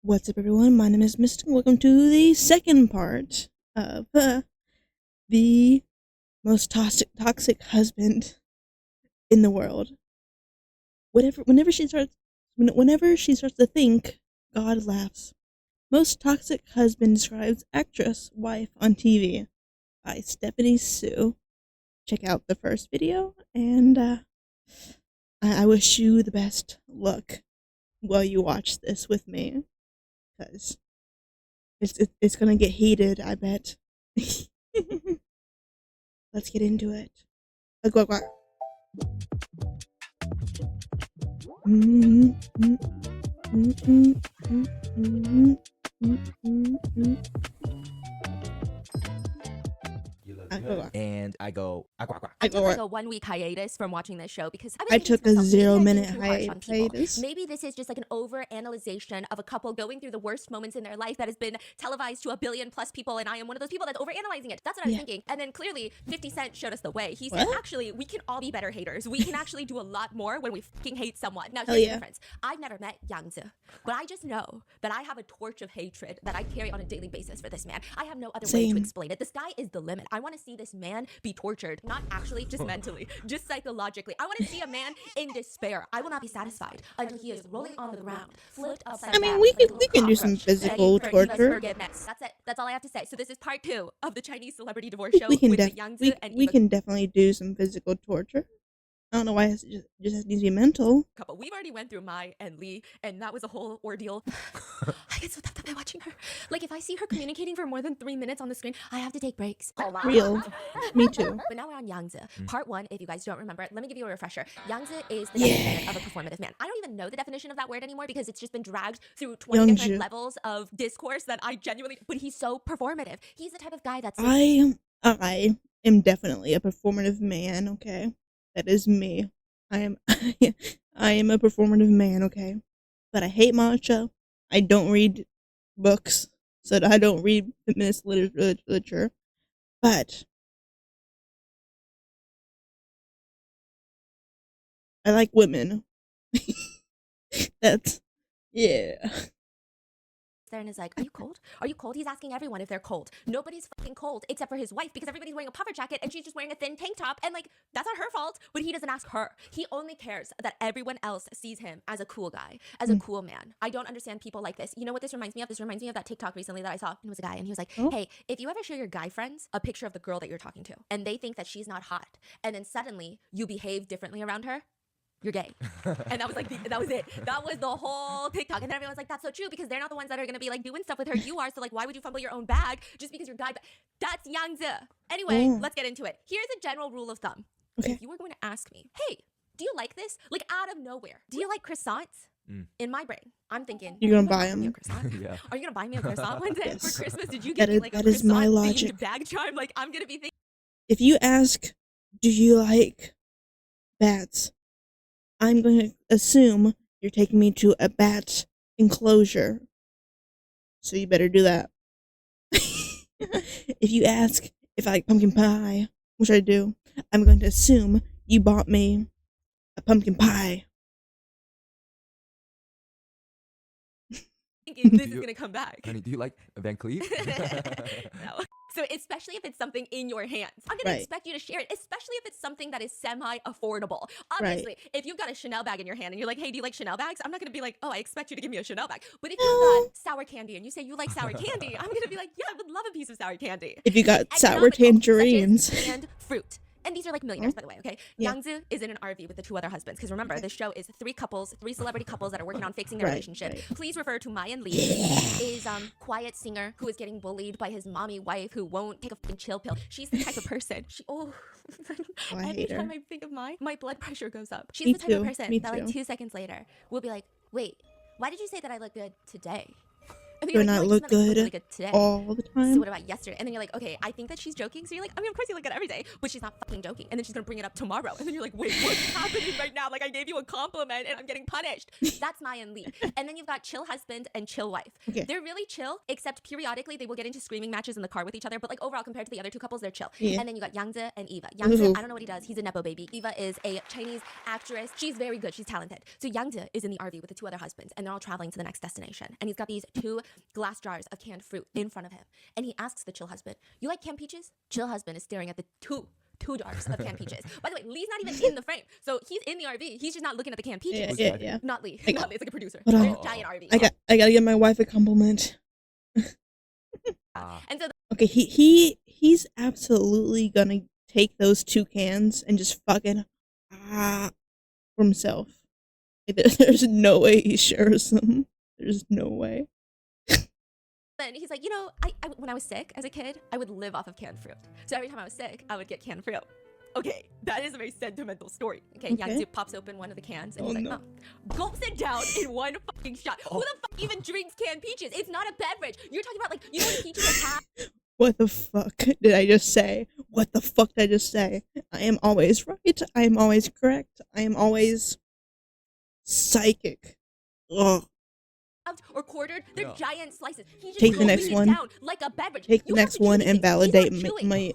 What's up, everyone? My name is Mistic. Welcome to the second part of the most toxic husband in the world. Whenever she starts to think, God laughs. Most toxic husband describes actress wife on TV by Stephanie Sue. Check out the first video, and I wish you the best luck while you watch this with me, because it's gonna get heated, I bet. Let's get into it. Go, go. You look I good. go. And I go, aqua, aqua. I I took go. like a 1 week hiatus from watching this show because I was I thinking took to a myself, maybe I'm 0-minute being too harsh on people. hiatus. Maybe this is just like an over-analyzation of a couple going through the worst moments in their life that has been televised to 1 billion plus people, and I am one of those people that's over-analyzing it. That's what I was thinking. And then clearly 50 Cent showed us the way. He said, What? actually, we can all be better haters. We can actually do a lot more when we fucking hate someone. Now, Hell here's yeah. the difference. I've never met Yangzi, but I just know that I have a torch of hatred that I carry on a daily basis for this man. I have no other way to Same. explain it. The sky is the limit. I want to see this man be tortured, not actually just mentally, just psychologically. I want to see a man in despair. I will not be satisfied until he is rolling on the ground, flipped upside I mean, down we like a can little do some cockroach, physical begging for Eva's torture. forgiveness. That's it. That's all I have to say. So this is part 2 of the Chinese celebrity divorce show We can with Yangzi and we Eva can definitely do some physical torture. I don't know why it just needs to be mental. couple. We've already went through Mai and Lee, and that was a whole ordeal. I get so toughed up by watching her. Like, if I see her communicating for more than 3 minutes on the screen, I have to take breaks. Real. Me too. But now we're on Yangzi. Part 1, if you guys don't remember, let me give you a refresher. Yangzi is the Yeah. definition of a performative man. I don't even know the definition of that word anymore because it's just been dragged through 20 different Youngju. levels of discourse that I genuinely, but he's so performative. He's the type of guy that's I am definitely a performative man. Okay, that is me. I am I am a performative man. Okay, but I hate matcha. I don't read books, so I don't read feminist literature. But I like women. That's yeah. there and is like, are you cold? Are you cold? He's asking everyone if they're cold. Nobody's fucking cold except for his wife because everybody's wearing a puffer jacket and she's just wearing a thin tank top, and like, that's not her fault, but he doesn't ask her. He only cares that everyone else sees him as a cool guy, as a cool man. I don't understand people like this. You know what this reminds me of? This reminds me of that TikTok recently that I saw. It was a guy and he was like, Oh. hey, if you ever show your guy friends a picture of the girl that you're talking to and they think that she's not hot, and then suddenly you behave differently around her, you're gay. And that was like, that was it. That was the whole TikTok. And then everyone's like, that's so true because they're not the ones that are going to be like doing stuff with her. You are. So like, why would you fumble your own bag just because you're guy? That's Yangzi. Anyway, Oh. let's get into it. Here's a general rule of thumb. Okay. If you were going to ask me, hey, do you like this? Like out of nowhere, do you like croissants? In my brain, I'm thinking, You're gonna "Are buy you me a 'em." croissant? Yeah. Are you gonna buy me a croissant one day Yes. for Christmas? Did you That get me is- like a that is my croissant logic. themed bag charm? Like I'm gonna be thinking. If you ask, do you like bats? I'm going to assume you're taking me to a bat enclosure. So you better do that. If you ask if I like pumpkin pie, which I do, I'm going to assume you bought me a pumpkin pie. Thinking this Do is you- gonna come back. Honey, do you like Van Cleef? No. So especially if it's something in your hands, I'm gonna Right. expect you to share it, especially if it's something that is semi-affordable. Obviously, if you've got a Chanel bag in your hand and you're like, hey, do you like Chanel bags? I'm not gonna be like, oh, I expect you to give me a Chanel bag. But if you've No. got sour candy and you say you like sour candy, I'm gonna be like, yeah, I would love a piece of sour candy. If you got sour Economical, such as tangerines. canned fruit. And these are like millionaires, by the way, okay? Yeah. Yangzi is in an RV with the 2 other husbands. Because remember, this show is 3 couples, 3 celebrity couples that are working on fixing their Right, relationship. right. Please refer to Mai and Lee. Is quiet singer who is getting bullied by his mommy wife who won't take a fucking chill pill. She's the type of person. Oh, I Every hate her. time I think of Mai, my blood pressure goes up. She's Me the type too, of person me that like too. 2 seconds later will be like, wait, why did you say that I look good today? And Do I you're not like, no, look you smell, like, good really good today. all the So time? what about yesterday? And then you're like, okay, I think that she's joking. So you're like, I mean, of course you look good every day, but she's not fucking joking. And then she's gonna bring it up tomorrow. And then you're like, wait, what's happening right now? Like, I gave you a compliment and I'm getting punished. That's Maya and Lee. And then you've got chill husband and chill wife. Okay. They're really chill, except periodically they will get into screaming matches in the car with each other. But like overall, compared to the other two couples, they're chill. Yeah. And then you got Yangzi and Eva. Yangzi, Ooh. I don't know what he does. He's a nepo baby. Eva is a Chinese actress. She's very good. She's talented. So Yangzi is in the RV with the two other husbands, and they're all traveling to the next destination. And he's got these 2 glass jars of canned fruit in front of him. And he asks the chill husband, "You like canned peaches?" Chill husband is staring at the two jars of canned peaches. By the way, Lee's not even in the frame. So he's in the RV. He's just not looking at the canned peaches. Yeah. Not Lee. I- Not Lee. It's like a producer. Hold on. They're in a giant RV. I gotta give my wife a compliment. And so Okay, he's absolutely gonna take those 2 cans and just fucking for himself. Like, there's no way he shares them. There's no way. then he's like, you know, I when I was sick as a kid, I would live off of canned fruit. So every time I was sick, I would get canned fruit. Okay, that is a very sentimental story. Okay, Okay. Yangzi pops open one of the cans and Oh, he's like, no. gulps it down in one fucking shot. Who the fuck even drinks canned peaches? It's not a beverage. You're talking about, like, you know when peaches are half. What the fuck did I just say? What the fuck did I just say? I am always right. I am always correct. I am always psychic. Ugh. Or quartered, they're Yeah. giant slices. He just Take the gulping next it one. down like a beverage. Take the You have next to chew one these and things. He's not validate chewing. my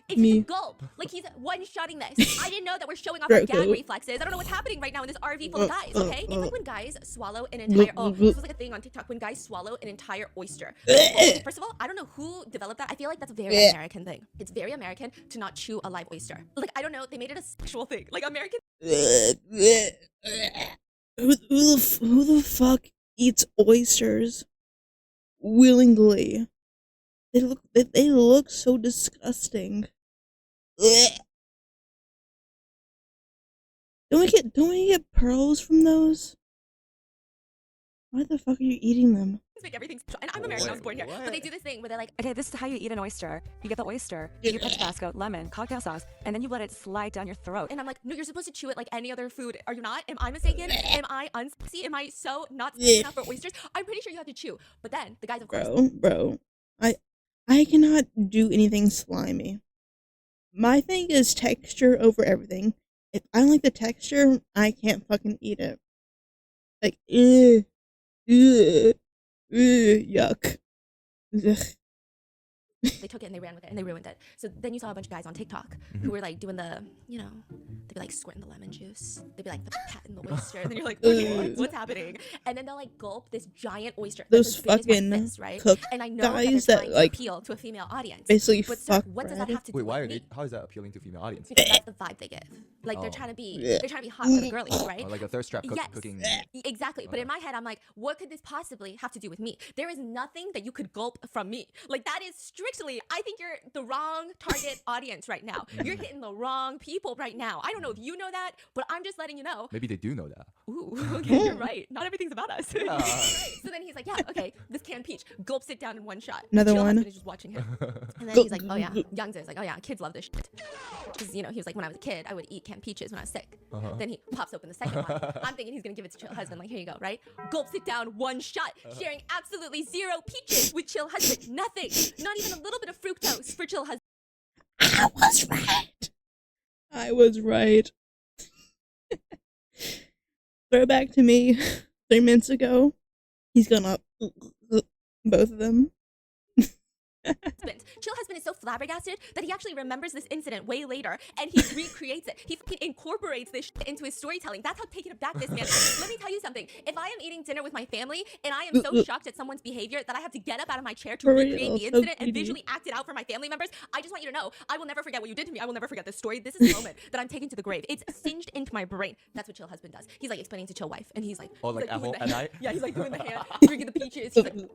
It's me. just a gulp. Like he's one-shotting this. I didn't know that we're showing off our gag Grogu. reflexes. I don't know what's happening right now in this RV full of guys, okay? It's like when guys swallow an Bloop, entire... Oh, bloop, this bloop. was like a thing on TikTok. When guys swallow an entire oyster. Ugh. First of all, I don't know who developed that. I feel like that's a very Ugh. American thing. It's very American to not chew a live oyster. Like, I don't know. They made it a sexual thing. Like, American... Who the fuck eats oysters willingly? They look so disgusting. Ugh. Don't we get pearls from those? Why the fuck are you eating them? make everything sexual. And I'm American. I was Wait, born here. But they what? do this thing where they're like, Okay, this is how you eat an oyster. You get the oyster, you put Tabasco, lemon, cocktail sauce, and then you let it slide down your throat. and I'm like, no, you're supposed to chew it like any other food. Are you not? Am I mistaken? Am I unsexy? Am I so not sexy enough for oysters? I'm pretty sure you have to chew. But then the guys, of course, Bro, I cannot do anything slimy. My thing is texture over everything. If I don't like the texture, I can't fucking eat it. Like, yuck. Ugh. they took it and they ran with it and they ruined it. So then you saw a bunch of guys on TikTok who were like doing the, you know, they'd be like squirting the lemon juice. They'd be like patting the oyster. And then you're like, okay, what's happening? And then they'll like gulp this giant oyster. Those that's as big as my fucking fist, right? cook And I know guys that, they're that, trying like, to appeal to a female audience. basically But sir, fuck what does that bread. have to do Wait, why with are me? they? How is that appealing to female audience? Because that's the vibe they give. Like they're Oh. trying to be, Yeah. they're trying to be hot for the girlies, right? Like a thirst trap Yes. cooking. Exactly. But in my head, I'm like, what could this possibly have to do with me? There is nothing that you could gulp from me. Like that is strictly, I think you're the wrong target audience right now. You're hitting the wrong people right now. I don't know if you know that, but I'm just letting you know. Maybe they do know that. Ooh, okay, you're right. Not everything's about us. Yeah. Right. So then he's like, yeah, okay, this canned peach, gulps it down in one shot. Another Chill one. husband is just watching him. And then he's like, oh yeah, Young's is like, oh yeah, kids love this shit. Because, you know, he was like, when I was a kid, I would eat canned peaches when I was sick. Uh-huh. Then he pops open the second one. I'm thinking he's gonna give it to Chill Husband, like, here you go, right? Gulps it down one shot, sharing absolutely zero peaches with Chill Husband. Nothing. Not even a little bit of fructose for Chill Husband. I was right. I was right. Throwback to me 3 minutes ago. He's gonna both of them. Chill Husband is so flabbergasted that he actually remembers this incident way later and he recreates it. He fucking incorporates this shit into his storytelling. That's how taken aback this man is. Let me tell you something. If I am eating dinner with my family and I am so shocked at someone's behavior that I have to get up out of my chair to For recreate real, the so incident and greedy. visually act it out for my family members, I just want you to know, I will never forget what you did to me. I will never forget this story. This is the moment that I'm taking to the grave. It's singed into my brain. That's what Chill Husband does. He's like explaining to Chill Wife and he's like, Oh, like he's at doing home the at hand. night? Yeah, he's like doing the hand, drinking the peaches. He's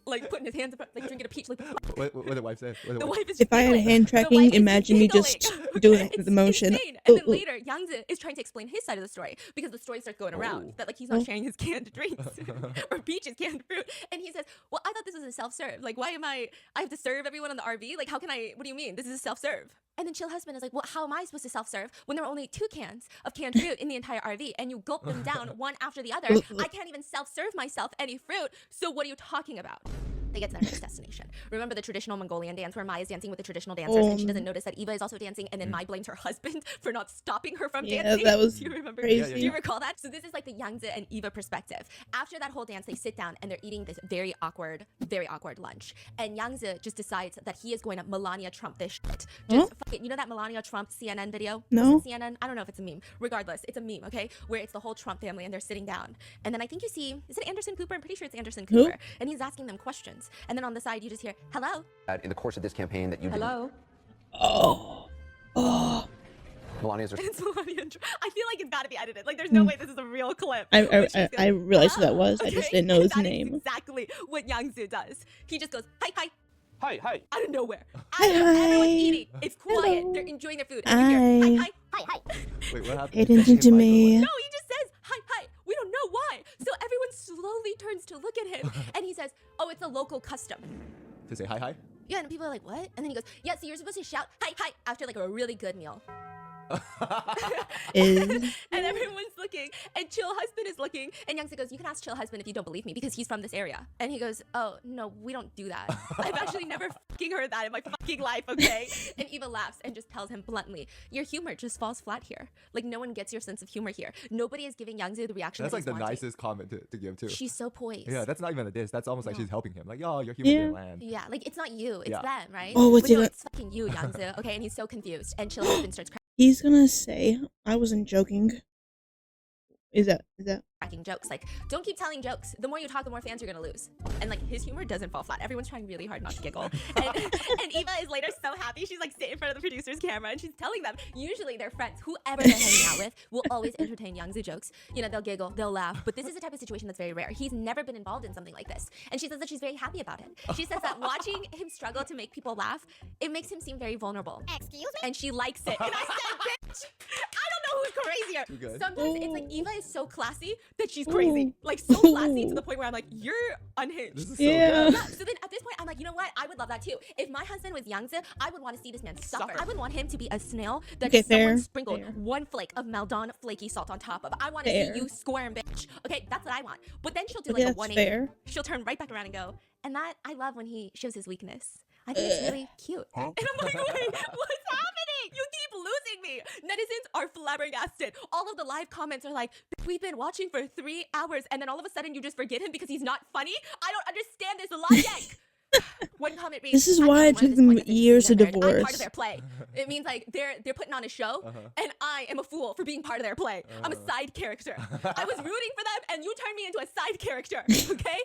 like putting his hands up, like drinking a peach. Like What the wife said? What the wife is If I had giggling. hand The tracking, wife is imagine me giggling. just doing It's the motion. insane. And then Ooh, ooh. later, Yangzi is trying to explain his side of the story because the story starts going around Oh. that like he's not Oh. sharing his canned drinks or peaches, canned fruit. And he says, "Well, I thought this was is self-serve. Like, why am I have to serve everyone on the RV? Like, how can I, what do you mean? This is self-serve. And then Chill Husband is like, well, how am I supposed to self-serve when there are only 2 cans of canned fruit in the entire RV and you gulp them down one after the other? I can't even self-serve myself any fruit. So what are you talking about? They get to their next destination. Remember the traditional Mongolian dance where Maya's dancing with the traditional dancers and she doesn't notice that Eva is also dancing, and then Mai blames her husband for not stopping her from dancing. That was Do you remember? crazy. Do you recall that? So this is like the Yangtze and Eva perspective. After that whole dance, they sit down and they're eating this very awkward lunch. And Yangtze just decides that he is going to Melania Trump this shit. Just fuck it. You know that Melania Trump CNN video? No. Was it CNN? I don't know if it's a meme. Regardless, it's a meme, okay? Where it's the whole Trump family and they're sitting down. And then I think you see, is it Anderson Cooper? I'm pretty sure it's Anderson Cooper. And he's asking them questions. And then on the side, you just hear, hello. In the course of this campaign that you Hello. Melania's It's Melania Trump. I feel like it's got to be edited. Like, there's no way this is a real clip. I realized who that was. I just Okay? didn't know his That is name. exactly what Yangtze does. He just goes, hi, hi. Hi. Out of nowhere. Hi, Everyone's hi. eating. It's quiet. Hello. They're enjoying their food. And you hear, hi, hi, hi, hi. Wait, what happened? Pay attention to me. No, he just says, hi, hi. We don't know why. So everyone slowly turns to look at him. And he says, oh, it's a local custom. To say hi. Yeah, and people are like, what? And then he goes, yeah, so you're supposed to shout, hi, hi, after like a really good meal. And everyone's looking, and Chill Husband is looking, and Youngsa goes, you can ask Chill Husband if you don't believe me because he's from this area. And he goes, oh, no, we don't do that. I've actually never fucking heard that in my fucking life, okay? And Eva laughs and just tells him bluntly, your humor just falls flat here. Like, no one gets your sense of humor here. Nobody is giving Youngsa the reaction That's that like he's the wanting. nicest comment to give too. She's so poised. Yeah, that's not even a diss. That's almost like No. she's helping him. Like, yo, your humor didn't land. Yeah, like, it's not you, it's Yeah. them, right? Oh, what's But no, he it's fucking you, Youngsa, okay? And he's so confused, and Chill Husband starts He's gonna say, I wasn't joking. Is that? cracking jokes. Like, don't keep telling jokes. The more you talk, the more fans you're gonna lose. And like, his humor doesn't fall flat. Everyone's trying really hard not to giggle. And Eva is later so happy. She's like sitting in front of the producer's camera and she's telling them, usually their friends, whoever they're hanging out with, will always entertain Youngsu jokes. You know, they'll giggle, they'll laugh. But this is a type of situation that's very rare. He's never been involved in something like this. And she says that she's very happy about it. She says that watching him struggle to make people laugh, it makes him seem very vulnerable. Excuse me? And she likes it. And I said, bitch, I don't know who's crazier. Too good. Sometimes it's like Ooh. Eva is so classy that she's crazy. Ooh. Like, so classy to the point where I'm like, you're unhinged. This is so Yeah. good. Yeah, so then at this point, I'm like, you know what? I would love that too. If my husband was Yangtze, I would want to see this man suffer. I would want him to be a snail that Okay, someone fair, sprinkled fair. one flake of Maldon flaky salt on top of. I want to see Fair. you squirm, bitch. Okay, that's what I want. But then she'll do Okay, like a that's 180. fair. She'll turn right back around and go, and that, I love when he shows his weakness. I think it's really cute. And I'm like, wait, what's happening? You keep losing me. Netizens are flabbergasted. All of the live comments are like, we've been watching for 3 hours, and then all of a sudden you just forget him because he's not funny? I don't understand this logic. One comment reads, This is "I why think it one of took his them points is that he's years to a nerd. I'm part divorce. of their play. It means like they're putting on a show, and I am a fool for being part of their play. I'm a side character. I was rooting for them, and you turned me into a side character. Okay?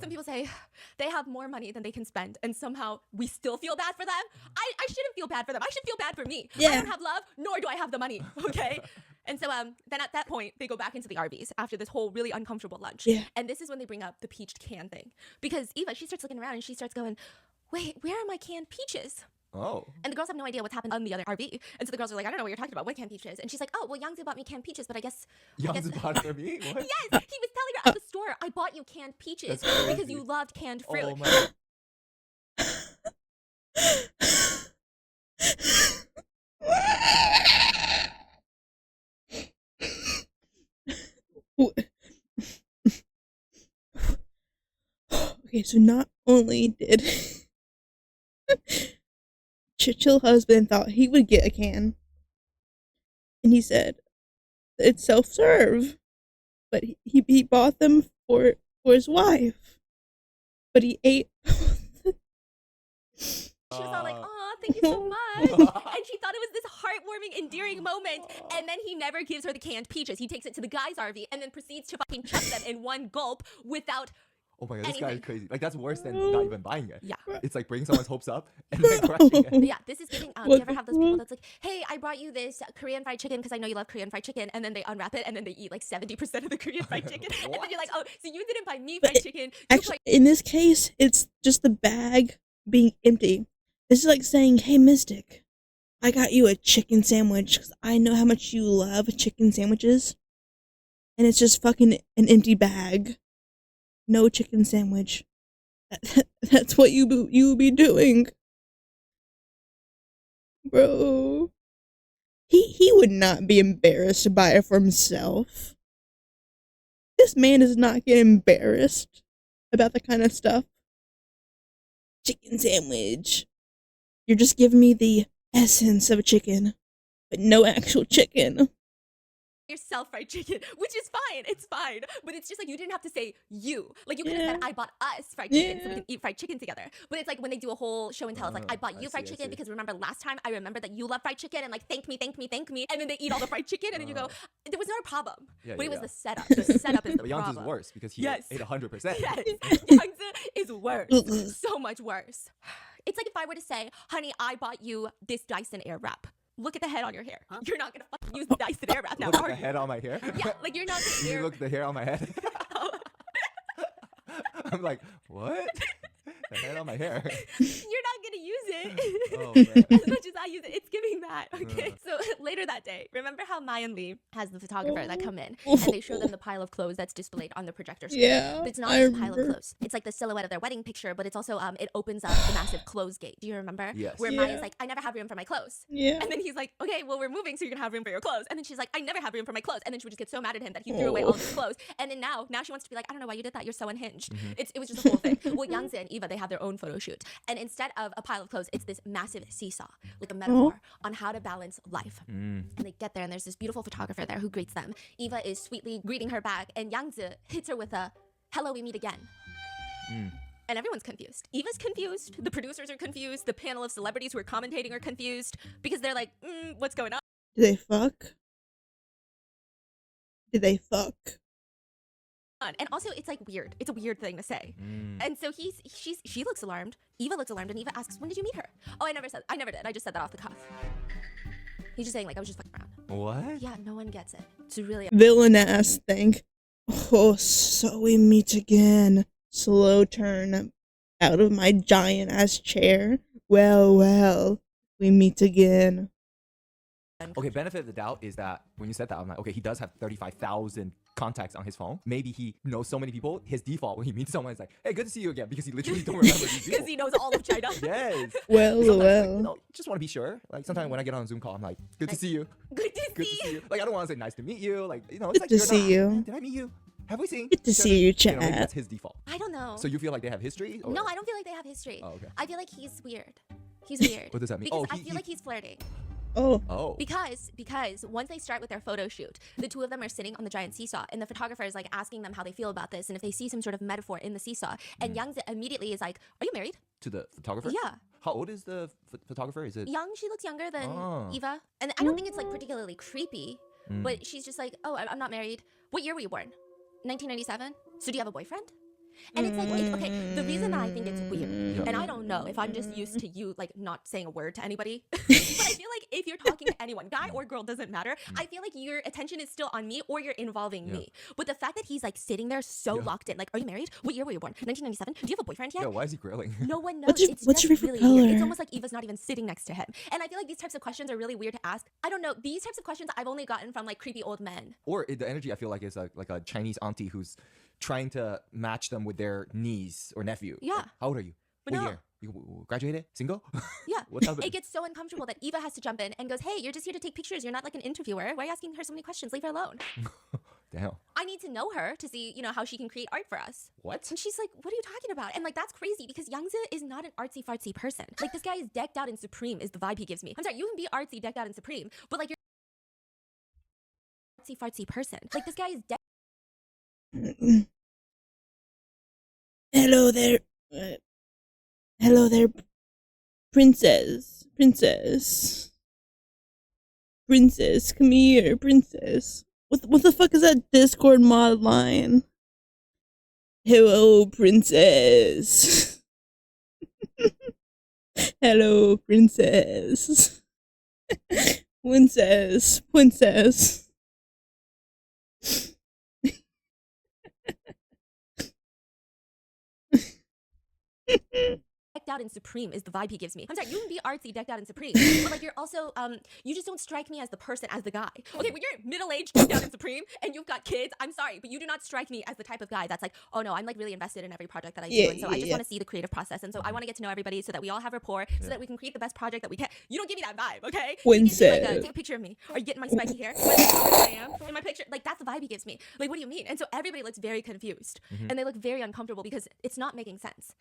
Some people say they have more money than they can spend, and somehow we still feel bad for them. I shouldn't feel bad for them. I should feel bad for me. I Yeah. don't have love, nor do I have the money. Okay? And so then at that point, they go back into the RVs after this whole really uncomfortable lunch. Yeah. And this is when they bring up the peached can thing. Because Eva, she starts looking around and she starts going, wait, where are my canned peaches? Oh. And the girls have no idea what's happened on the other RV. And so the girls are like, I don't know what you're talking about. What canned peaches? And she's like, oh, well, Yangtze bought me canned peaches, but I guess... Young's bought it for me? What? Yes, he was telling her at the store, I bought you canned peaches That's because crazy. you loved canned fruit. Oh my. Okay, so not only did Chill Husband thought he would get a can, and he said it's self-serve, but he bought them for his wife, but he ate. She was all like, "Aw, thank you so much," and she thought it was this heartwarming, endearing moment. And then he never gives her the canned peaches. He takes it to the guy's RV and then proceeds to fucking chuck them in one gulp without. Oh my god, this guy is Anything. crazy. Like, that's worse than not even buying it. Yeah. It's like bringing someone's hopes up and then crushing it. Yeah, this is giving. You What ever the have those people fuck? that's like, "Hey, I brought you this Korean fried chicken because I know you love Korean fried chicken," and then they unwrap it and then they eat like 70% of the Korean fried chicken, and then you're like, "Oh, so you didn't buy me fried chicken? You Actually, in this case, it's just the bag being empty. This is like saying, "Hey, Mystic, I got you a chicken sandwich because I know how much you love chicken sandwiches," and it's just fucking an empty bag, no chicken sandwich. That's what you be doing, bro. He would not be embarrassed to buy it for himself. This man does not get embarrassed about that kind of stuff. Chicken sandwich. You're just giving me the essence of a chicken, but no actual chicken. yourself fried chicken, which is fine. It's fine. But it's just like you didn't have to say you. Like you could have said I bought us fried chicken so we can eat fried chicken together. But it's like when they do a whole show and tell, it's like I bought you fried chicken because remember last time I remember that you love fried chicken and like thank me. And then they eat all the fried chicken and then you go, there was not a problem. But it was the setup. The setup is the problem. Young's is worse because he ate 100%. Yes. Young's is worse. So much worse. It's like if I were to say, honey, I bought you this Dyson Airwrap. Look at the head on your hair. Huh? You're not gonna fucking use the Dyson Airwrap now, Look are at the you? head on my hair? Yeah, like you're not gonna You look at the hair on my head? I'm like, what? The head on my hair. You're not gonna use it Oh, man. as much as I use it. It's giving that. Okay. So later that day, remember how Mai and Lee has the photographer that come in and they show them the pile of clothes that's displayed on the projector screen. Yeah, But it's not I just a pile of remember. clothes. It's like the silhouette of their wedding picture, but it's also it opens up the massive clothes gate. Do you remember? Yes. Where Yeah. Mai is like, I never have room for my clothes. Yeah. And then he's like, okay, well, we're moving, so you're gonna have room for your clothes. And then she's like, I never have room for my clothes. And then she would just get so mad at him that he threw away all of his clothes. And then now she wants to be like, I don't know why you did that. You're so unhinged. It was just a whole thing. Well, Youngza and Eva, they have their own photo shoot. And instead of a pile of clothes, it's this massive seesaw, like a metaphor on how to balance life. And they get there, and there's this beautiful photographer there who greets them. Eva is sweetly greeting her back, and Youngza hits her with a, hello, we meet again. And everyone's confused. Eva's confused. The producers are confused. The panel of celebrities who are commentating are confused because they're like, what's going on? Did they fuck? Did they fuck? And also, it's like weird. It's a weird thing to say. And so she looks alarmed. Eva looks alarmed, and Eva asks, when did you meet her? Oh, I never did. I just said that off the cuff. He's just saying, like, I was just fucking around. What? Yeah, no one gets it. It's really Villain ass thing. Oh, so we meet again. Slow turn out of my giant ass chair. Well, we meet again. Okay, benefit of the doubt is that when you said that, I'm like, okay, he does have 35,000 contacts on his phone. Maybe he knows so many people. His default when he meets someone is like, hey, good to see you again, because he literally don't remember these people. because he knows all of China. Yes. Well, Sometimes, like, well. you know, just want to be sure. Like sometimes when I get on a Zoom call, I'm like, good to see you. Good to Good to see see you. you. Like I don't want to say nice to meet you. Like it's like Good to you're see not- you. Did I meet you? Have we seen? Good to each see other? you, Maybe chat. that's his default. I don't know. So you feel like they have history? Or? No, I don't feel like they have history. Oh, okay. I feel like he's weird. He's weird. What does that mean? Because Oh, I feel like he's flirting. Oh. Oh. Because once they start with their photo shoot, the two of them are sitting on the giant seesaw, and the photographer is like asking them how they feel about this and if they see some sort of metaphor in the seesaw. And Young immediately is like, "Are you married?" To the photographer? Yeah. How old is the photographer? Is it? Young, she looks younger than Oh. Eva, and I don't think it's like particularly creepy. But she's just like, "Oh, I'm not married. What year were you born? 1997. So do you have a boyfriend?" And it's like, okay, the reason that I think it's weird, and I don't know if I'm just used to you like not saying a word to anybody, but I feel like if you're talking to anyone, guy or girl, doesn't matter. I feel like your attention is still on me or you're involving me. But the fact that he's like sitting there so locked in, like, are you married? What year were you born? 1997. Do you have a boyfriend yet? Yeah, why is he grilling? No one knows. What's your- It's what's just your favorite really weird. It's color? almost like Eva's not even sitting next to him. And I feel like these types of questions are really weird to ask. I don't know. These types of questions I've only gotten from like creepy old men. Or the energy I feel like is like a Chinese auntie who's trying to match them with their niece or nephew. Yeah. How old are you? But What no. year? You graduated? Single? Yeah. What's happening? It gets so uncomfortable that Eva has to jump in and goes, hey, you're just here to take pictures. You're not like an interviewer. Why are you asking her so many questions? Leave her alone. Damn. I need to know her to see, how she can create art for us. What? And she's like, what are you talking about? And like, that's crazy because Youngza is not an artsy fartsy person. Like this guy is decked out in Supreme is the vibe he gives me. I'm sorry, you can be artsy, decked out in Supreme, but like you're artsy fartsy person. Like this guy is Hello there. Hello there, princess. Come here, princess. What the fuck is that Discord mod line? Hello, princess. Hello, princess. Princess. decked out in Supreme is the vibe he gives me. I'm sorry, you can be artsy, decked out in Supreme, but like you're also you just don't strike me as the person, as the guy. Okay, when you're middle-aged, decked out in Supreme, and you've got kids, I'm sorry, but you do not strike me as the type of guy that's like, oh no, I'm like really invested in every project that I do, and so I just want to see the creative process, and so I want to get to know everybody so that we all have rapport, so that we can create the best project that we can. You don't give me that vibe, okay? You give me like take a picture of me. Are you getting my spiky hair? I am in my picture. Like that's the vibe he gives me. Like what do you mean? And so everybody looks very confused, and they look very uncomfortable because it's not making sense.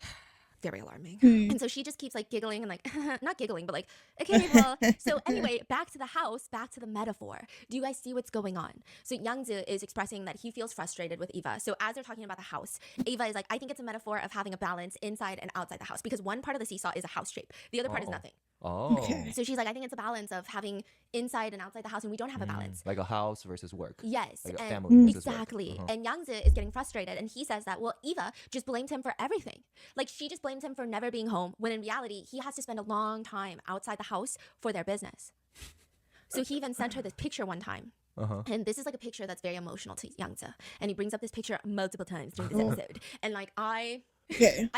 Very alarming. And so she just keeps like giggling and like, not giggling, but like, okay, well. So anyway, back to the house, back to the metaphor. Do you guys see what's going on? So Youngzi is expressing that he feels frustrated with Eva. So as they're talking about the house, Eva is like, I think it's a metaphor of having a balance inside and outside the house, because one part of the seesaw is a house shape. The other part is nothing. Oh. Okay. So she's like, I think it's a balance of having inside and outside the house, and we don't have a balance. Like a house versus work. Yes, Like a and family versus exactly. work. And Youngzi is getting frustrated, and he says that, well, Eva just blamed him for everything. Like she just blamed him for never being home, when in reality he has to spend a long time outside the house for their business. So he even sent her this picture one time. And this is like a picture that's very emotional to Youngzi, and he brings up this picture multiple times during this episode. And like I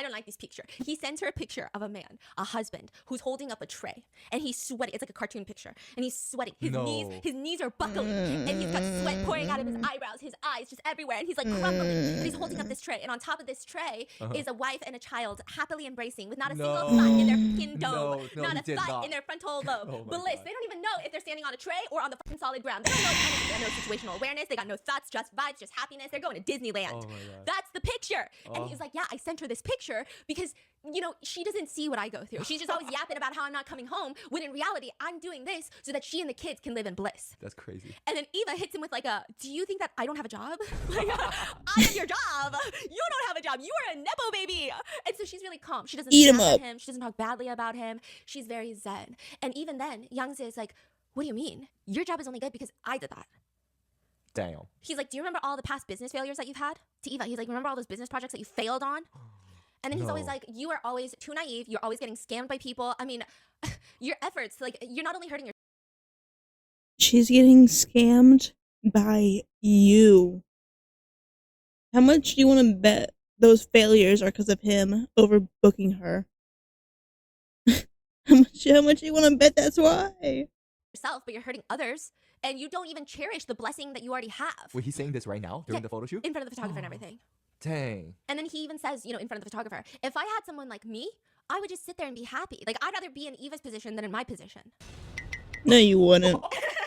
don't like this picture. He sends her a picture of a man, a husband, who's holding up a tray, and he's sweating. It's like a cartoon picture, and he's sweating. His knees are buckling, and he's got sweat pouring out of his eyebrows, his eyes just everywhere, and he's like crumbling. But he's holding up this tray, and on top of this tray is a wife and a child happily embracing, with not a single thought in their fucking dome, not a thought in their frontal lobe. Bliss. They don't even know if they're standing on a tray or on the fucking solid ground. They don't know anything. They got no situational awareness. They got no thoughts, just vibes, just happiness. They're going to Disneyland. That's the picture. And he's like, yeah, I sent her this picture because, you know, she doesn't see what I go through. She's just always yapping about how I'm not coming home, when in reality, I'm doing this so that she and the kids can live in bliss. That's crazy. And then Eva hits him with like do you think that I don't have a job? Like, I am your job. You don't have a job. You are a Nepo baby. And so she's really calm. She doesn't snap at him. She doesn't talk badly about him. She's very zen. And even then, Youngzi is like, what do you mean? Your job is only good because I did that. Damn. He's like, do you remember all the past business failures that you've had? To Eva, he's like, remember all those business projects that you failed on? And then he's always like, you are always too naive. You're always getting scammed by people. I mean, your efforts, like, you're not only hurting your... She's getting scammed by you. How much do you want to bet those failures are because of him overbooking her? How much do you want to bet that's why? yourself, but you're hurting others. And you don't even cherish the blessing that you already have. Wait, he's saying this right now during the photo shoot? In front of the photographer and everything. Dang. And then he even says, you know, in front of the photographer, if I had someone like me, I would just sit there and be happy. Like, I'd rather be in Eva's position than in my position. No, you wouldn't.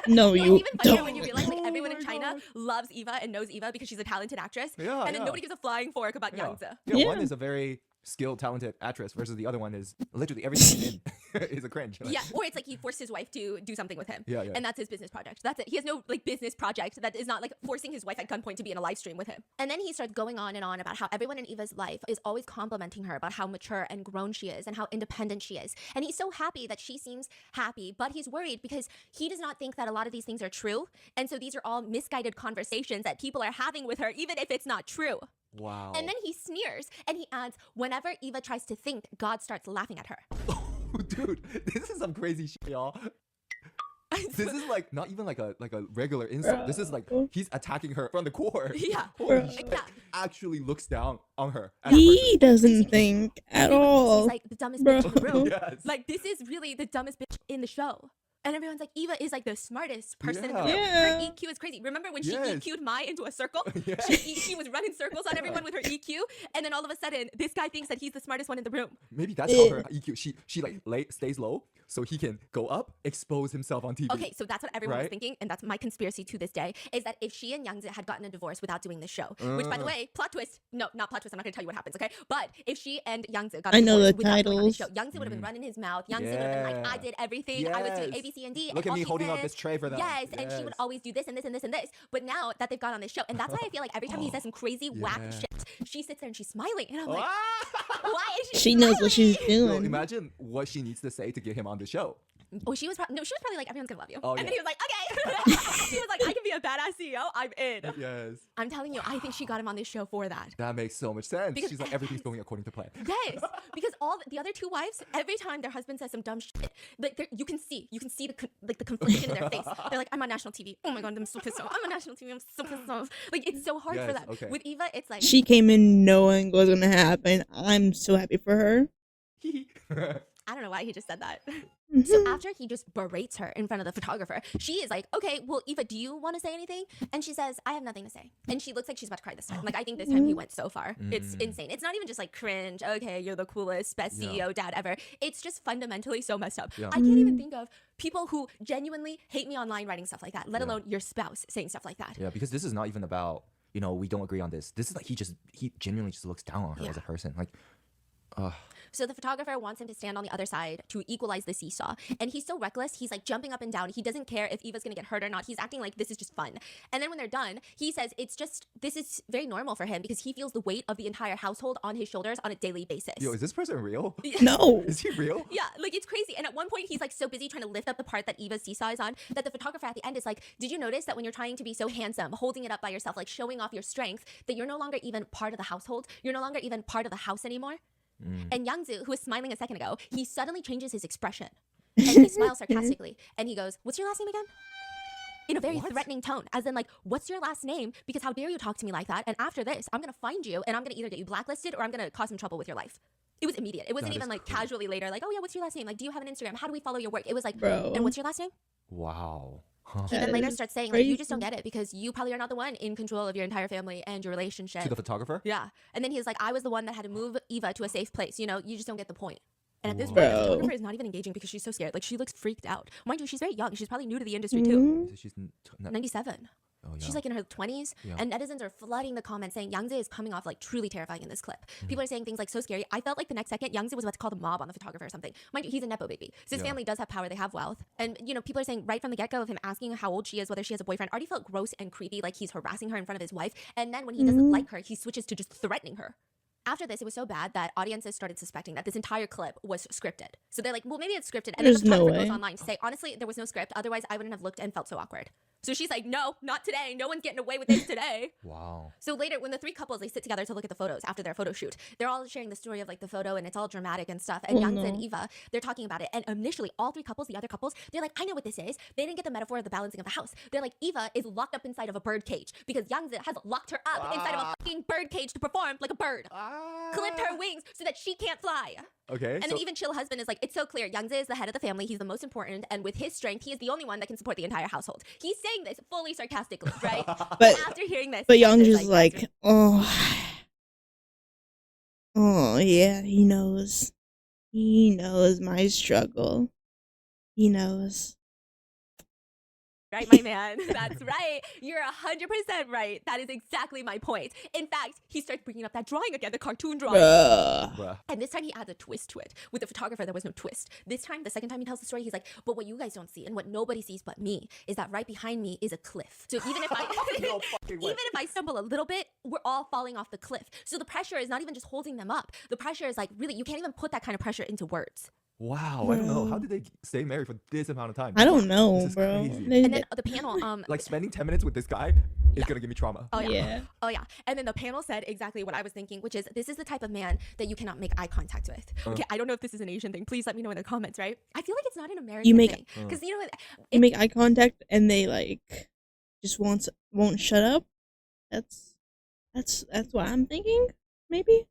No, you it's even funnier when you realize, like, everyone in China loves Eva and knows Eva because she's a talented actress. Yeah, and then nobody gives a flying fork about Yangtze. Yeah, one is a very skilled, talented actress versus the other one is literally everything in is a cringe. Like. Yeah, or it's like he forced his wife to do something with him. Yeah, yeah. And that's his business project. That's it. He has no like business project that is not like forcing his wife at gunpoint to be in a live stream with him. And then he starts going on and on about how everyone in Eva's life is always complimenting her about how mature and grown she is and how independent she is. And he's so happy that she seems happy, but he's worried because he does not think that a lot of these things are true. And so these are all misguided conversations that people are having with her, even if it's not true. Wow. And then he sneers and he adds, whenever Eva tries to think, God starts laughing at her. Dude, this is some crazy shit, y'all. This is like not even like a regular insult. This is like he's attacking her from the core. Yeah. Holy shit. Like, actually looks down on her. He doesn't think at all. He's like the dumbest bitch in the room. Yes. Like, this is really the dumbest bitch in the show. And everyone's like, Eva is like the smartest person in the room. Yeah. Her EQ is crazy. Remember when she Yes. EQ'd Mai into a circle? Yeah. She was running circles on everyone with her EQ. And then all of a sudden, this guy thinks that he's the smartest one in the room. Maybe that's how her EQ. She like stays low so he can go up, expose himself on TV. Okay, so that's what everyone was Right? thinking, and that's my conspiracy to this day, is that if she and Yangtze had gotten a divorce without doing the show, which, by the way, plot twist, no, not plot twist, I'm not going to tell you what happens, okay? But if she and Yangtze got a I know divorce the without going on the titles. show, Yangtze would have been running his mouth. Yangtze would have been like, I did everything. I was doing A, Yes. B, C, and D. Look and at all me she holding up did- this tray for them. Yes, and she would Yes. always do this and this and this and this. But now that they've gone on this show, and that's why I feel like every time he says some crazy whack Yeah. shit, she sits there and she's smiling. And I'm like, Ah! why is she She knows what she's smiling? Bro, doing. imagine what she needs to say to get him on the show. Oh, she was probably like, everyone's gonna love you. Oh, and yeah. then he was like, okay. He was like, I can be a badass CEO. I'm in. Yes. I'm telling you, I think she got him on this show for that. That makes so much sense. Because- She's like, everything's going according to plan. Yes, because all the other two wives, every time their husband says some dumb shit, like you can see the confliction in their face. They're like, I'm on national TV. Oh my god, I'm so pissed off. I'm on national TV. I'm so pissed off. Like, it's so hard for Yes, them. okay. With Eva, it's like She came in knowing what was gonna happen. I'm so happy for her. I don't know why he just said that. Mhm. So after he just berates her in front of the photographer, she is like, okay, well, Eva, do you want to say anything? And she says, I have nothing to say. And she looks like she's about to cry this time. Like, I think this time he went so far. It's insane. It's not even just like cringe. Okay, you're the coolest, best CEO dad ever. It's just fundamentally so messed up. Yeah. I can't even think of people who genuinely hate me online writing stuff like that, let alone your spouse saying stuff like that. Yeah, because this is not even about, you know, we don't agree on this. This is like he genuinely just looks down on her as a person. Like, So the photographer wants him to stand on the other side to equalize the seesaw. And he's so reckless. He's like jumping up and down. He doesn't care if Eva's going to get hurt or not. He's acting like this is just fun. And then when they're done, he says this is very normal for him because he feels the weight of the entire household on his shoulders on a daily basis. yo, is this person real? No. Is he real? Yeah, like it's crazy. And at one point, he's like so busy trying to lift up the part that Eva's seesaw is on that the photographer at the end is like, did you notice that when you're trying to be so handsome, holding it up by yourself, like showing off your strength, that you're no longer even part of the household? You're no longer even part of the house anymore? And Yangzu, who was smiling a second ago, he suddenly changes his expression. And he smiles sarcastically. And he goes, what's your last name again? In a very threatening tone, as in like, what's your last name? Because how dare you talk to me like that? And after this, I'm going to find you and I'm going to either get you blacklisted or I'm going to cause some trouble with your life. It was immediate. It wasn't That even is like crazy. casually later, like, oh yeah, what's your last name? Like, do you have an Instagram? How do we follow your work? It was like, Bro. and what's your last name? Wow. Huh. He then That later is starts saying, like, you just don't crazy. get it because you probably are not the one in control of your entire family and your relationship. To the photographer? Yeah. And then he's like, I was the one that had to move Eva to a safe place. You know, you just don't get the point. And at this point, the Bro. photographer is not even engaging because she's so scared. Like, she looks freaked out. Mind you, she's very young. She's probably new to the industry, too. She's 97. oh, yeah. She's like in her 20s, Yeah. and netizens are flooding the comments saying Yangze is coming off like truly terrifying in this clip. People are saying things like so scary. I felt like the next second Yangze was about to call the mob on the photographer or something. Mind you, he's a nepo baby, so his Yeah. family does have power. They have wealth, and you know people are saying right from the get go of him asking how old she is, whether she has a boyfriend, already felt gross and creepy, like he's harassing her in front of his wife. And then when he doesn't like her, he switches to just threatening her. After this, it was so bad that audiences started suspecting that this entire clip was scripted. So they're like, well, maybe it's scripted. And There's then the no photographer goes way. online to say, honestly, there was no script. Otherwise, I wouldn't have looked and felt so awkward. So she's like, no, not today. No one's getting away with this today. Wow. So later, when the three couples, they sit together to look at the photos after their photo shoot, they're all sharing the story of like the photo and it's all dramatic and stuff. And Oh, Yangzi and no. Eva, they're talking about it. And initially, all three couples, the other couples, they're like, I know what this is. They didn't get the metaphor of the balancing of the house. They're like, Eva is locked up inside of a bird cage because Yangzi has locked her up inside of a fucking bird cage to perform like a bird. Clipped her wings so that she can't fly. Okay. And then even Chill Husband is like, it's so clear. Yangzi is the head of the family. He's the most important. And with his strength, he is the only one that can support the entire household. He's saying this fully sarcastically, right? But After hearing this, but Young's Young's just like, oh yeah, he knows. He knows my struggle. He knows. right, my man. That's right. You're 100% right. That is exactly my point. In fact, he starts bringing up that drawing again, the cartoon drawing. Bruh. Bruh. And this time he adds a twist to it. With the photographer, there was no twist. This time, the second time he tells the story, he's like, but what you guys don't see and what nobody sees but me is that right behind me is a cliff. So even if I No fucking way. even if I stumble a little bit, we're all falling off the cliff. So the pressure is not even just holding them up. The pressure is like, really, you can't even put that kind of pressure into words. Wow. I don't know. How Bro. did they stay married for this amount of time? I don't know, This is bro. crazy. And then the panel, Like spending 10 minutes with this guy is gonna give me trauma. oh yeah. Yeah. Oh yeah. And then the panel said exactly what I was thinking, which is this is the type of man that you cannot make eye contact with. Okay, I don't know if this is an Asian thing. Please let me know in the comments, right? I feel like it's not an American make- thing. Because you know what? You make eye contact and they like just won't shut up. That's what I'm thinking. Maybe.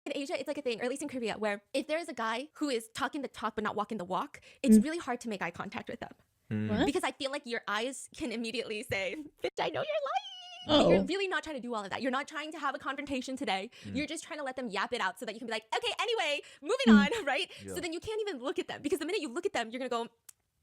In Asia, it's like a thing, or at least in Korea, where if there is a guy who is talking the talk but not walking the walk, it's really hard to make eye contact with them. What? Because I feel like your eyes can immediately say, bitch, I know you're lying. Oh. But you're really not trying to do all of that. You're not trying to have a confrontation today. You're just trying to let them yap it out so that you can be like, okay, anyway, moving on, right? Yeah. So then you can't even look at them because the minute you look at them, you're going to go,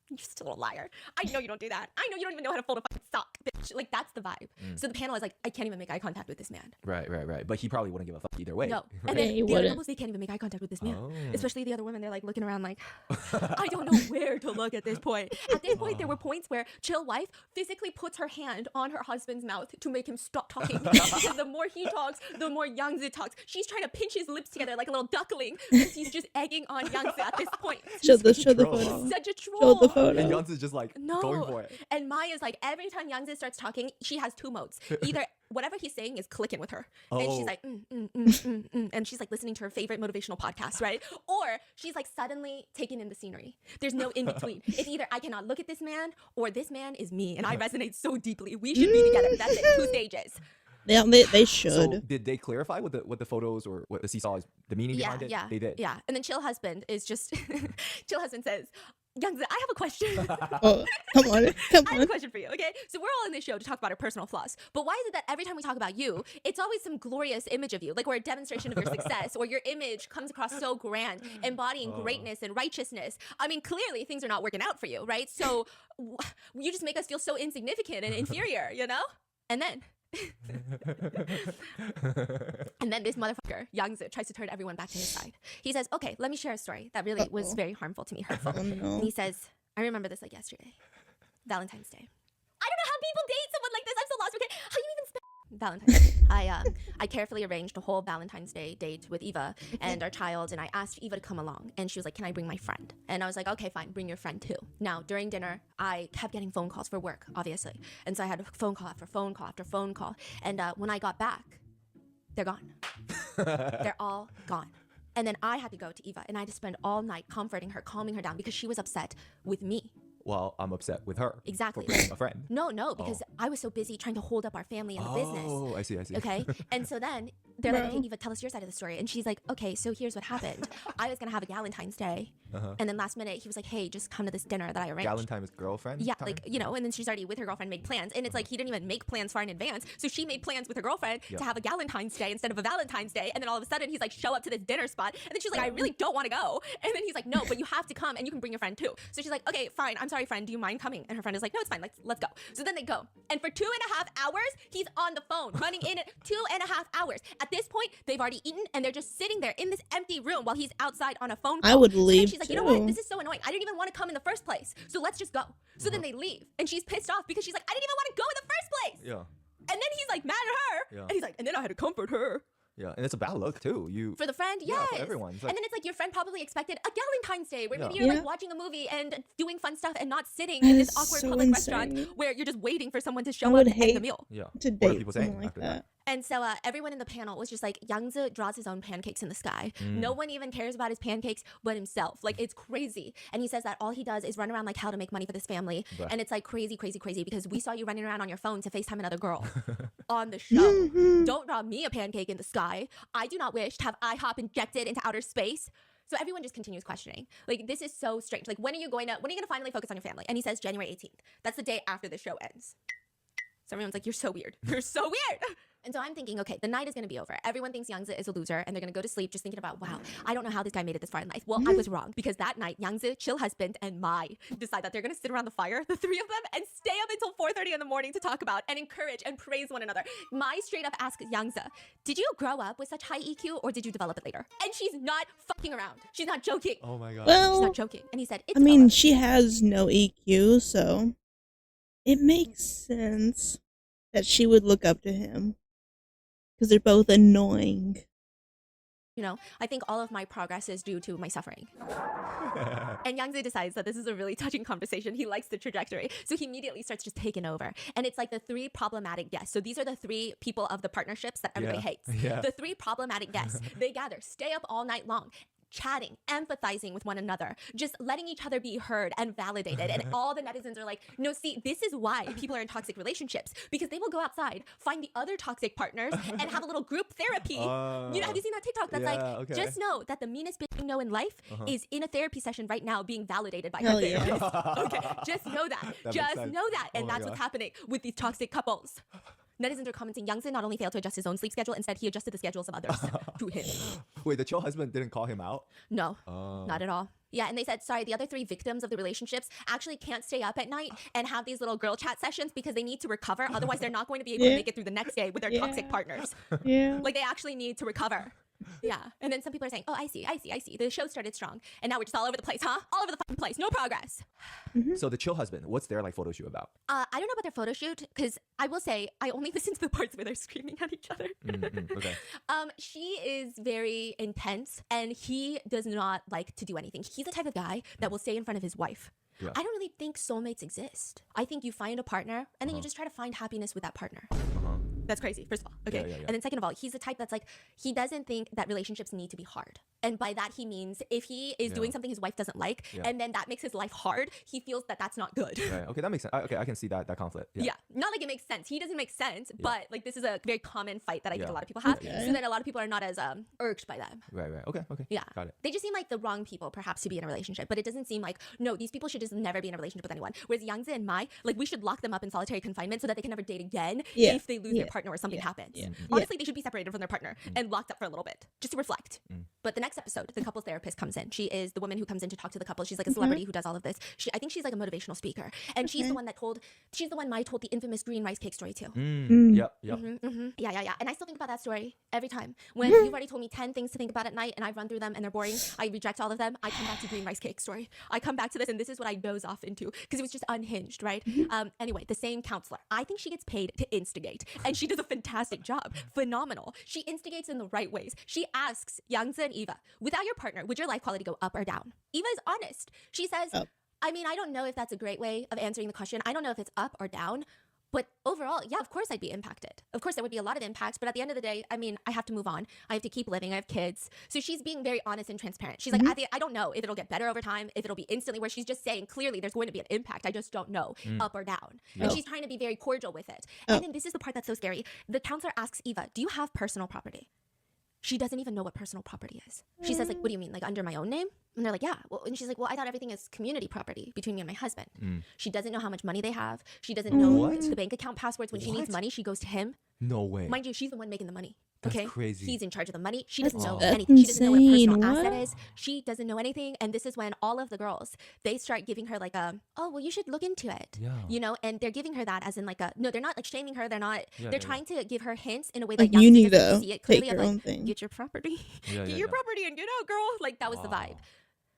you're still a liar. I know you don't do that. I know you don't even know how to fold a fucking sock, bitch. Like, that's the vibe. So the panel is like, I can't even make eye contact with this man. Right. But he probably wouldn't give a fuck either way. No. Right? And then he the other wouldn't. couples, they can't even make eye contact with this man. Oh. Especially the other women, they're like looking around like, I don't know where to look at this point. At this point, there were points where Chill Wife physically puts her hand on her husband's mouth to make him stop talking. Because the more he talks, the more Youngzi talks. She's trying to pinch his lips together like a little duckling because he's just egging on Youngzi at this point. Show the troll. photo. Such a troll. Show the And photo. Yance is just like going for it. And Maya's like, every time Youngzi starts talking, she has two modes. Either whatever he's saying is clicking with her. And she's Oh. like, and she's like listening to her favorite motivational podcast, right? Or she's like suddenly taking in the scenery. There's no in between. It's either I cannot look at this man or this man is me. And I resonate so deeply. We should be together. That's it. 2 stages. They So should. did they clarify what the photos or what the seesaw is, the meaning Yeah, behind it? yeah, They did. yeah. And then Chill Husband is just Chill Husband says, Youngza, I have a question. Oh, come on, come I have a on. question for you, okay? So we're all in this show to talk about our personal flaws. But why is it that every time we talk about you, it's always some glorious image of you, like we're a demonstration of your success, or your image comes across so grand, embodying greatness and righteousness? I mean, clearly things are not working out for you, right? So you just make us feel so insignificant and inferior, you know? And then this motherfucker, Yangzi, tries to turn everyone back to his side. He says, okay, let me share a story that really was Uh-oh. very harmful to me, hurtful. Oh no. And he says, I remember this like yesterday. Valentine's Day. I don't know how people date someone like this. I'm so lost. Okay, how do you even spell Valentine's Day? I carefully arranged a whole Valentine's Day date with Eva and our child, and I asked Eva to come along, and she was like, can I bring my friend? And I was like, okay, fine, bring your friend too. Now, during dinner, I kept getting phone calls for work, obviously. And so I had phone call after phone call after phone call. And when I got back, they're gone. They're all gone. And then I had to go to Eva, and I had to spend all night comforting her, calming her down, because she was upset with me. Well, I'm upset with her. Exactly. For bringing a friend. No, because I was so busy trying to hold up our family and the business. Oh, I see. Okay. And so then they're like, Bro. okay, Eva, tell us your side of the story. And she's like, okay, so here's what happened. I was going to have a Galentine's Day. And then last minute, he was like, hey, just come to this dinner that I arranged. Galentine's girlfriend? Yeah, time? like, you know, and then she's already with her girlfriend, made plans. And it's like, he didn't even make plans far in advance. So she made plans with her girlfriend to have a Galentine's Day instead of a Valentine's Day. And then all of a sudden, he's like, show up to this dinner spot. And then she's like, I really don't want to go. And then he's like, no, but you have to come and you can bring your friend too. So she's like, okay, fine. I'm sorry, friend. Do you mind coming? And her friend is like, no, it's fine. Let's go. So then they go. And for 2.5 hours, he's on the phone, running in it 2.5 hours. At this point, they've already eaten and they're just sitting there in this empty room while he's outside on a phone call. I would So then leave she's like, you know what? too. This is so annoying. I didn't even want to come in the first place. So let's just go. So then they leave. And she's pissed off because she's like, I didn't even want to go in the first place. Yeah. And then he's like mad at her. Yeah. And he's like, and then I had to comfort her. Yeah. And it's a bad look, too. You. For the friend, Yeah, yes. for everyone. It's And like- then it's like your friend probably expected a Galentine's Day where maybe Yeah. you're Yeah. like watching a movie and doing fun stuff and not sitting That in this is awkward so public insane. restaurant where you're just waiting for someone to I show up would and end the hate meal. Yeah. to What are date people someone saying like after that. And so everyone in the panel was just like, Yangzi draws his own pancakes in the sky. No one even cares about his pancakes but himself. Like, it's crazy. And he says that all he does is run around like hell to make money for this family. But- And it's like crazy because we saw you running around on your phone to FaceTime another girl on the show. Don't draw me a pancake in the sky. I do not wish to have IHOP injected into outer space. So everyone just continues questioning. Like, this is so strange. Like, when are you going to finally focus on your family? And he says January 18th. That's the day after the show ends. So everyone's like, you're so weird. You're so weird. And so I'm thinking, okay, the night is going to be over. Everyone thinks Yangzi is a loser, and they're going to go to sleep just thinking about, wow, I don't know how this guy made it this far in life. Well, I was wrong, because that night, Yangzi, Chill Husband, and Mai decide that they're going to sit around the fire, the three of them, and stay up until 4:30 in the morning to talk about and encourage and praise one another. Mai straight up asks Yangzi, did you grow up with such high EQ, or did you develop it later? And she's not fucking around. She's not joking. Oh my God. She's Well, not joking. And he said, it's I mean, developed. she has no EQ, so it makes sense that she would look up to him because they're both annoying. You know, I think all of my progress is due to my suffering. And Yangzi decides that this is a really touching conversation. He likes the trajectory. So he immediately starts just taking over. And it's like the three problematic guests. So these are the three people of the partnerships that everybody hates. Yeah. The three problematic guests. They gather, stay up all night long, chatting, empathizing with one another, just letting each other be heard and validated. And all the netizens are like, no, see, this is why people are in toxic relationships, because they will go outside, find the other toxic partners, and have a little group therapy. You know, have you seen that TikTok that's yeah, like, okay. just know that the meanest bitch you know in life is in a therapy session right now being validated by Hell her yeah. therapist. Okay, just know that. That makes Just sense. know that. And Oh my that's what's gosh. happening with these toxic couples. Netizens are commenting, Yangzi not only failed to adjust his own sleep schedule, instead he adjusted the schedules of others to him. Wait, the chill husband didn't call him out? No, Oh. not at all. Yeah, and they said, sorry, the other three victims of the relationships actually can't stay up at night and have these little girl chat sessions because they need to recover. Otherwise, they're not going to be able to Yeah. make it through the next day with their Yeah. toxic partners. Yeah. Like, they actually need to recover. Yeah. And then some people are saying, oh, I see. The show started strong. And now we're just all over the place, huh? All over the fucking place. No progress. So the chill husband, what's their like photo shoot about? I don't know about their photo shoot because I will say I only listen to the parts where they're screaming at each other. Okay. She is very intense and he does not like to do anything. He's the type of guy that will stay in front of his wife. Yeah. I don't really think soulmates exist. I think you find a partner and then you just try to find happiness with that partner. That's crazy, first of all. Okay. Yeah. And then second of all, he's the type that's like, he doesn't think that relationships need to be hard. And by that, he means if he is doing something his wife doesn't like, and then that makes his life hard, he feels that that's not good. Right. Okay, that makes sense. Okay, I can see that conflict. Yeah. Not like it makes sense. He doesn't make sense, but like this is a very common fight that I think a lot of people have. Okay. So then a lot of people are not as irked by them. Right. Okay. Yeah. Got it. They just seem like the wrong people perhaps to be in a relationship, but it doesn't seem like, no, these people should just never be in a relationship with anyone. Whereas Yangzi and Mai, like we should lock them up in solitary confinement so that they can never date again if they lose their partner or something happens. Honestly, they should be separated from their partner and locked up for a little bit just to reflect. But the next episode, the couples therapist comes in. She is the woman who comes in to talk to the couple. She's like a celebrity who does all of this. I think she's like a motivational speaker. And she's the one Mai told the infamous green rice cake story to. Yep. Yeah. And I still think about that story every time. When you've already told me 10 things to think about at night and I've run through them and they're boring, I reject all of them. I come back to green rice cake story. I come back to this and this is what I doze off into because it was just unhinged, right? Anyway, the same counselor. I think she gets paid to instigate and she does a fantastic job. Phenomenal. She instigates in the right ways. She asks Yangzi and Eva, without your partner, would your life quality go up or down? Eva is honest. She says, I mean, I don't know if that's a great way of answering the question. I don't know if it's up or down. But overall, yeah, of course I'd be impacted. Of course there would be a lot of impact, but at the end of the day, I mean, I have to move on. I have to keep living. I have kids. So she's being very honest and transparent. She's like, I don't know if it'll get better over time, if it'll be instantly, where she's just saying clearly there's going to be an impact. I just don't know, up or down. And she's trying to be very cordial with it. And then this is the part that's so scary. The counselor asks Eva, do you have personal property? She doesn't even know what personal property is. She says, like, what do you mean? Like under my own name? And they're like, yeah. Well, and she's like, well, I thought everything is community property between me and my husband. She doesn't know how much money they have. She doesn't know the bank account passwords. When she needs money, she goes to him. No way. Mind you, she's the one making the money. That's Okay, crazy. He's in charge of the money. She doesn't know That's anything. She doesn't know what a personal insane. asset is. She doesn't know anything. And this is when all of the girls, they start giving her like a, oh, well, you should look into it. Yeah. You know, and they're giving her that as in like a, no, they're not like shaming her. They're not, they're trying to give her hints in a way that Like, you need doesn't to see it clearly. take Of your like, own thing. get your property. Yeah, Get your property and get out, girl. Like that was the vibe.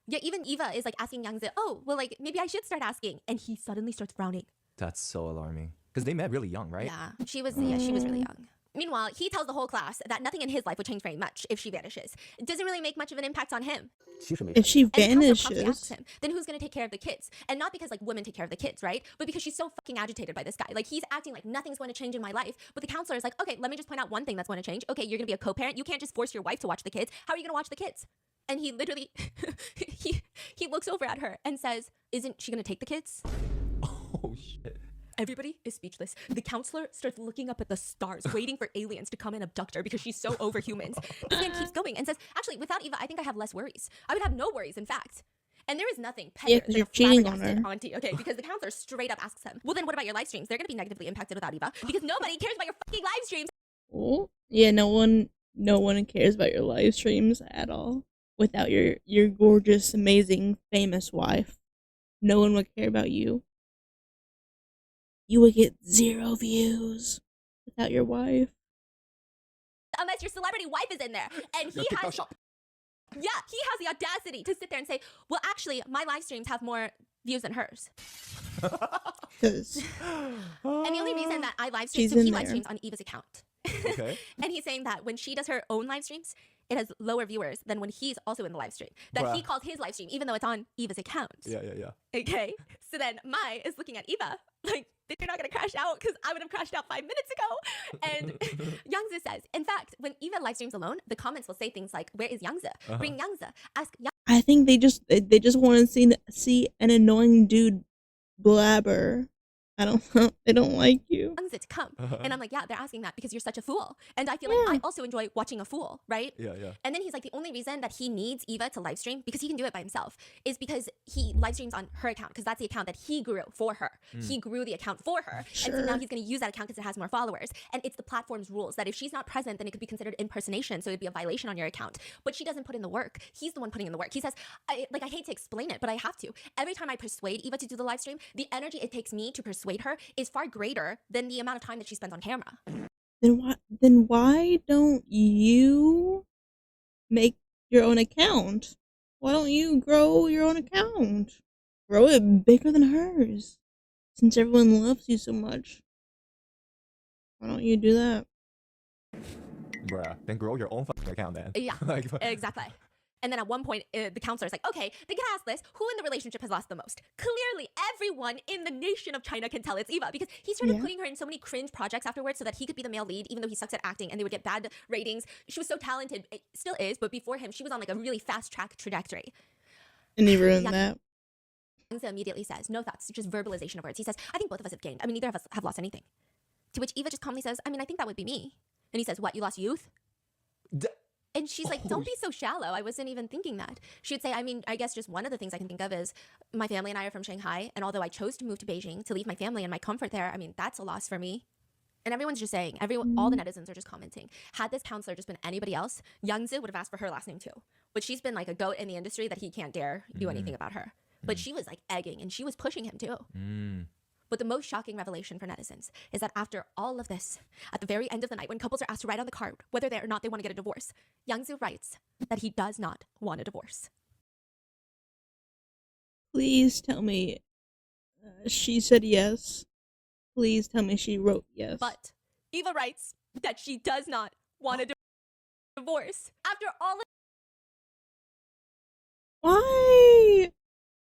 Yeah, even Eva is like asking Yangzi, oh, well, like maybe I should start asking. And he suddenly starts frowning. That's so alarming. Because they met really young, right? Yeah, she was really young. Meanwhile, he tells the whole class that nothing in his life would change very much if she vanishes. It doesn't really make much of an impact on him. If she And the counselor promptly vanishes, asks him, then who's going to take care of the kids? And not because like women take care of the kids, right? But because she's so fucking agitated by this guy. Like he's acting like nothing's going to change in my life. But the counselor is like, okay, let me just point out one thing that's going to change. Okay, you're going to be a co-parent. You can't just force your wife to watch the kids. How are you going to watch the kids? And he literally, he looks over at her and says, isn't she going to take the kids? Oh, shit. Everybody is speechless. The counselor starts looking up at the stars, waiting for aliens to come and abduct her because she's so over humans. This man keeps going and says, actually, without Eva, I think I have less worries. I would have no worries, in fact. And there is nothing pettier 'cause than you're a cheating on flabbergasted her. auntie. Okay, because the counselor straight up asks him, well, then what about your live streams? They're going to be negatively impacted without Eva because nobody cares about your fucking live streams. oh, yeah, no one cares about your live streams at all without your gorgeous, amazing, famous wife. No one would care about you. You would get 0 views without your wife. Unless your celebrity wife is in there. And he TikTok has... shop. Yeah, he has the audacity to sit there and say, well, actually, my live streams have more views than hers. Because And the only reason that I live stream, She's so he in live there. streams on Eva's account. Okay. And he's saying that when she does her own live streams, it has lower viewers than when he's also in the live stream. That he Bruh. calls his live stream, even though it's on Eva's account. Yeah. Okay? So then Mai is looking at Eva like, you're not going to crash out because I would have crashed out 5 minutes ago. And Yangzi says, in fact, when Eva live streams alone, the comments will say things like, where is Yangzi? Bring Yangzi. Ask Yangzi. I think they just want to see an annoying dude blabber. They don't like you. To come. And I'm like, yeah, they're asking that because you're such a fool. And I feel like I also enjoy watching a fool, right? Yeah. And then he's like, the only reason that he needs Eva to live stream, because he can do it by himself, is because he live streams on her account, because that's the account that he grew for her. He grew the account for her. And so now Sure. he's going to use that account because it has more followers. And it's the platform's rules that if she's not present, then it could be considered impersonation. So it'd be a violation on your account. But she doesn't put in the work. He's the one putting in the work. He says, I hate to explain it, but I have to. Every time I persuade Eva to do the live stream, the energy it takes me to persuade her is far greater than the amount of time that she spends on camera. Then why don't you make your own account? Why don't you grow your own account? Grow it bigger than hers. Since everyone loves you so much. Why don't you do that? Bruh. Then grow your own fucking account then. Yeah, Like, exactly. And then at one point, the counselor's like, okay, they can ask this. Who in the relationship has lost the most? Clearly, everyone in the nation of China can tell it's Eva, because he started putting her in so many cringe projects afterwards so that he could be the male lead, even though he sucks at acting, and they would get bad ratings. She was so talented. It still is, but before him, she was on like a really fast track trajectory. And he ruined that. Yang immediately says, no thoughts, just verbalization of words. He says, I think both of us have gained. I mean, neither of us have lost anything. To which Eva just calmly says, I mean, I think that would be me. And he says, what, you lost youth? And she's like, don't be so shallow. I wasn't even thinking that. She'd say, I mean, I guess just one of the things I can think of is my family and I are from Shanghai. And although I chose to move to Beijing to leave my family and my comfort there, I mean, that's a loss for me. And everyone's just saying, all the netizens are just commenting. Had this counselor just been anybody else, Youngzi would have asked for her last name too. But she's been like a goat in the industry that he can't dare do anything about her. But she was like egging and she was pushing him too. But the most shocking revelation for netizens is that after all of this, at the very end of the night, when couples are asked to write on the card whether they or not they want to get a divorce, Youngzi writes that he does not want a divorce. Please tell me she said yes. Please tell me she wrote yes. But Eva writes that she does not want a divorce. After all of Why?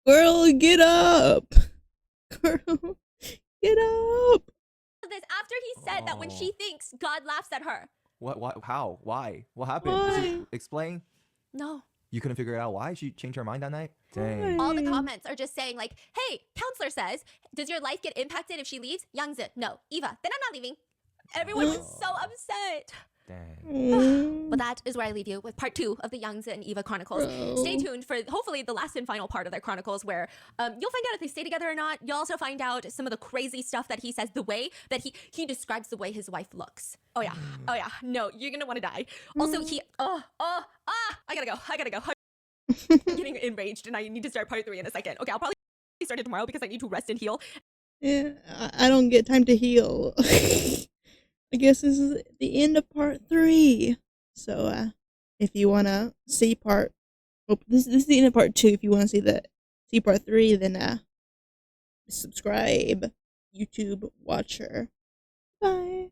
Girl, get up. Girl, get up. this, after he said that when she thinks, God laughs at her. What? How? Why? What happened? Why? Did she explain? No. You couldn't figure it out why she changed her mind that night? Dang. All the comments are just saying like, hey, counselor says, does your life get impacted if she leaves? Youngzi, no. Eva, then I'm not leaving. Everyone was so upset. Dang. But that is where I leave you with part 2 of the Youngzi and Eva Chronicles. Bro. Stay tuned for hopefully the last and final part of their chronicles where you'll find out if they stay together or not. You'll also find out some of the crazy stuff that he says, the way that he describes the way his wife looks. Oh yeah. Oh yeah. No, you're gonna want to die. Also, I gotta go. I'm getting enraged and I need to start part 3 in a second. Okay, I'll probably start it tomorrow because I need to rest and heal. Yeah, I don't get time to heal. I guess this is the end of part 3. So, if you wanna see this is the end of part 2. If you wanna see part 3, then subscribe, YouTube watcher. Bye.